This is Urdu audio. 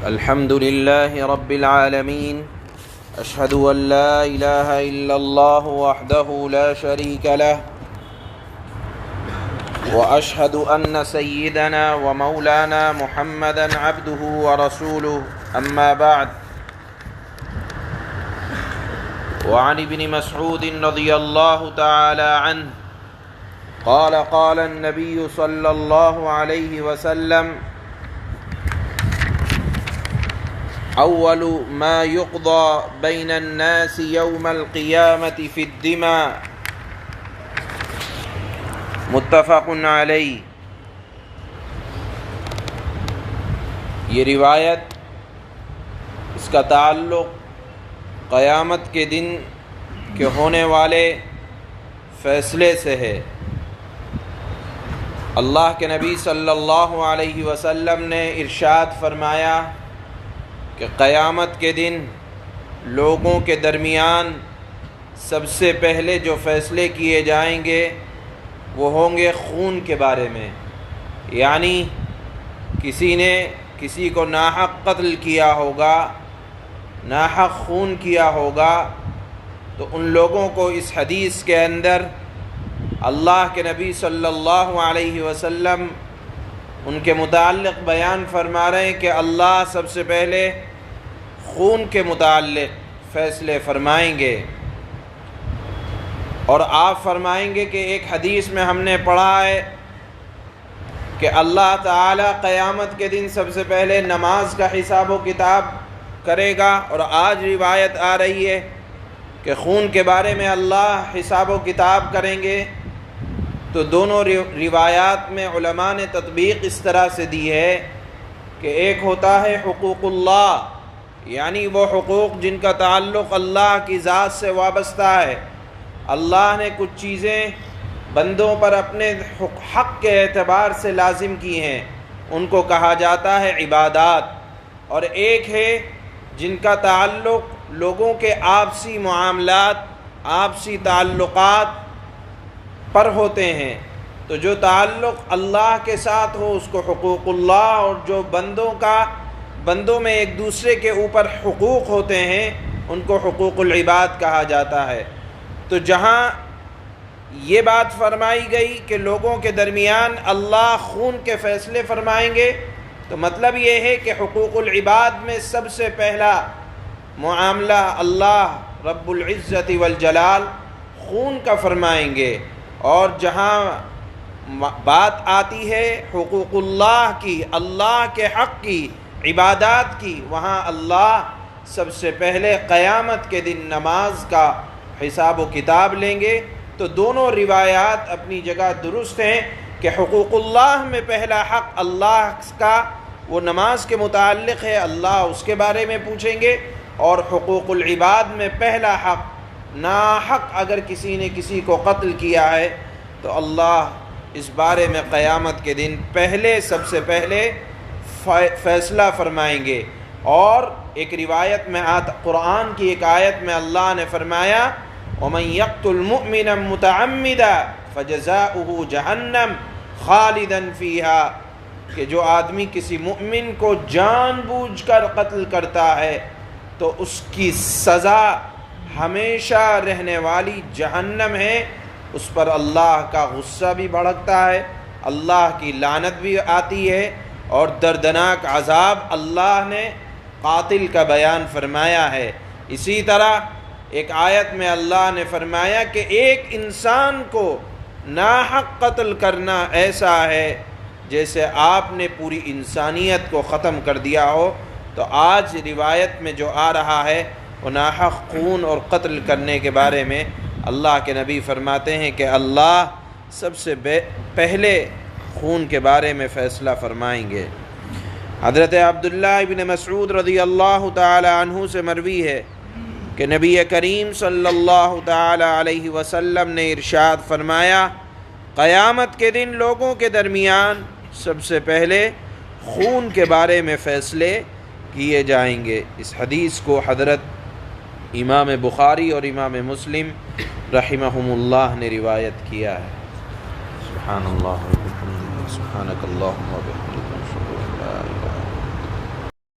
الحمد لله رب العالمين أشهد أن لا إله إلا الله وحده لا شريك له وأشهد أن سيدنا ومولانا محمدا عبده ورسوله أما بعد وعن ابن مسعود رضي الله تعالى عنه قال النبي صلى الله عليه وسلم أول ما يقضى بين الناس يوم القيامة في الدماء متفق علیہ۔ یہ روایت اس کا تعلق قیامت کے دن کے ہونے والے فیصلے سے ہے۔ اللہ کے نبی صلی اللہ علیہ وسلم نے ارشاد فرمایا کہ قیامت کے دن لوگوں کے درمیان سب سے پہلے جو فیصلے کیے جائیں گے وہ ہوں گے خون کے بارے میں، یعنی کسی نے کسی کو ناحق قتل کیا ہوگا، ناحق خون کیا ہوگا، تو ان لوگوں کو اس حدیث کے اندر اللہ کے نبی صلی اللہ علیہ وسلم ان کے متعلق بیان فرما رہے ہیں کہ اللہ سب سے پہلے خون کے متعلق فیصلے فرمائیں گے، اور آپ فرمائیں گے کہ ایک حدیث میں ہم نے پڑھا ہے کہ اللہ تعالیٰ قیامت کے دن سب سے پہلے نماز کا حساب و کتاب کرے گا، اور آج روایت آ رہی ہے کہ خون کے بارے میں اللہ حساب و کتاب کریں گے۔ تو دونوں روایات میں علماء نے تطبیق اس طرح سے دی ہے کہ ایک ہوتا ہے حقوق اللہ، یعنی وہ حقوق جن کا تعلق اللہ کی ذات سے وابستہ ہے۔ اللہ نے کچھ چیزیں بندوں پر اپنے حق کے اعتبار سے لازم کی ہیں، ان کو کہا جاتا ہے عبادات، اور ایک ہے جن کا تعلق لوگوں کے آپسی معاملات، آپسی تعلقات پر ہوتے ہیں۔ تو جو تعلق اللہ کے ساتھ ہو اس کو حقوق اللہ، اور جو بندوں میں ایک دوسرے کے اوپر حقوق ہوتے ہیں ان کو حقوق العباد کہا جاتا ہے۔ تو جہاں یہ بات فرمائی گئی کہ لوگوں کے درمیان اللہ خون کے فیصلے فرمائیں گے، تو مطلب یہ ہے کہ حقوق العباد میں سب سے پہلا معاملہ اللہ رب العزت والجلال خون کا فرمائیں گے، اور جہاں بات آتی ہے حقوق اللہ کی، اللہ کے حق کی، عبادات کی، وہاں اللہ سب سے پہلے قیامت کے دن نماز کا حساب و کتاب لیں گے۔ تو دونوں روایات اپنی جگہ درست ہیں کہ حقوق اللہ میں پہلا حق اللہ کا وہ نماز کے متعلق ہے، اللہ اس کے بارے میں پوچھیں گے، اور حقوق العباد میں پہلا حق ناحق اگر کسی نے کسی کو قتل کیا ہے تو اللہ اس بارے میں قیامت کے دن سب سے پہلے فیصلہ فرمائیں گے۔ اور ایک روایت میں قرآن کی ایک آیت میں اللہ نے فرمایا وَمَن يَقْتُلْ مُؤْمِنًا مُتَعَمِّدًا فَجَزَاؤُهُ جَهَنَّمُ خَالِدًا فِيهَا، کہ جو آدمی کسی مؤمن کو جان بوجھ کر قتل کرتا ہے تو اس کی سزا ہمیشہ رہنے والی جہنم ہے، اس پر اللہ کا غصہ بھی بھڑکتا ہے، اللہ کی لعنت بھی آتی ہے، اور دردناک عذاب اللہ نے قاتل کا بیان فرمایا ہے۔ اسی طرح ایک آیت میں اللہ نے فرمایا کہ ایک انسان کو ناحق قتل کرنا ایسا ہے جیسے آپ نے پوری انسانیت کو ختم کر دیا ہو۔ تو آج روایت میں جو آ رہا ہے وہ ناحق خون اور قتل کرنے کے بارے میں اللہ کے نبی فرماتے ہیں کہ اللہ سب سے پہلے خون کے بارے میں فیصلہ فرمائیں گے۔ حضرت عبداللہ ابن مسعود رضی اللہ تعالی عنہ سے مروی ہے کہ نبی کریم صلی اللہ تعالی علیہ وسلم نے ارشاد فرمایا قیامت کے دن لوگوں کے درمیان سب سے پہلے خون کے بارے میں فیصلے کیے جائیں گے۔ اس حدیث کو حضرت امام بخاری اور امام مسلم رحمہم اللہ نے روایت کیا ہے۔ سبحان اللہ و بحمدہ، سبحانک اللہم و بحمدک۔